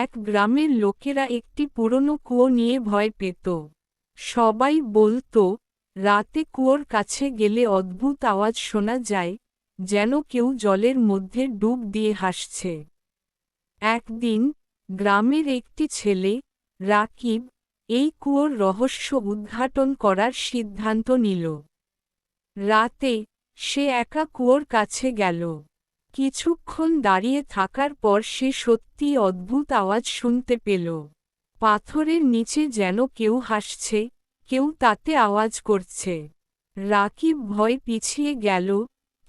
এক গ্রামের লোকেরা একটি পুরনো কুয়ো নিয়ে ভয় পেত। সবাই বলতো, রাতে কুয়োর কাছে গেলে অদ্ভুত আওয়াজ শোনা যায়, যেন কেউ জলের মধ্যে ডুব দিয়ে হাসছে। একদিন গ্রামের একটি ছেলে, রাকিব, এই কুয়োর রহস্য উদ্ঘাটন করার সিদ্ধান্ত নিল। রাতে সে একা কুয়োর কাছে গেল। কিছুক্ষণ দাঁড়িয়ে থাকার পর সে সত্যিই অদ্ভুত আওয়াজ শুনতে পেল। পাথরের নিচে যেন কেউ হাসছে, কেউ তাতে আওয়াজ করছে। রাকিব ভয় পিছিয়ে গেল,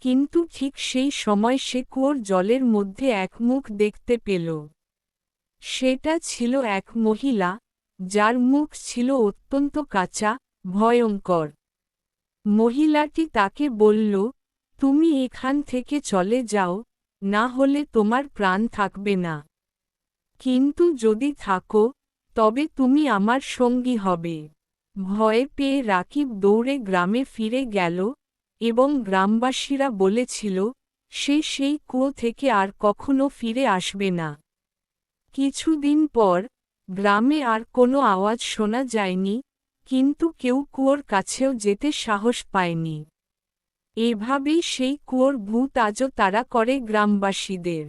কিন্তু ঠিক সেই সময় সে কুয়োর জলের মধ্যে এক মুখ দেখতে পেল। সেটা ছিল এক মহিলা, যার মুখ ছিল অত্যন্ত কাঁচা, ভয়ঙ্কর। মহিলাটি তাকে বলল, তুমি এখান থেকে চলে যাও, না হলে তোমার প্রাণ থাকবে না। কিন্তু যদি থাকো, তবে তুমি আমার সঙ্গী হবে। ভয় পেয়ে রাকিব দৌড়ে গ্রামে ফিরে গেল, এবং গ্রামবাসীরা বলেছিল, সে সেই কুয়ো থেকে আর কখনো ফিরে আসবে না। কিছুদিন পর গ্রামে আর কোনো আওয়াজ শোনা যায়নি, কিন্তু কেউ কুয়োর কাছেও যেতে সাহস পায়নি। এভাবেই সেই কুয়োর ভূত আজও তাড়া করে গ্রামবাসীদের।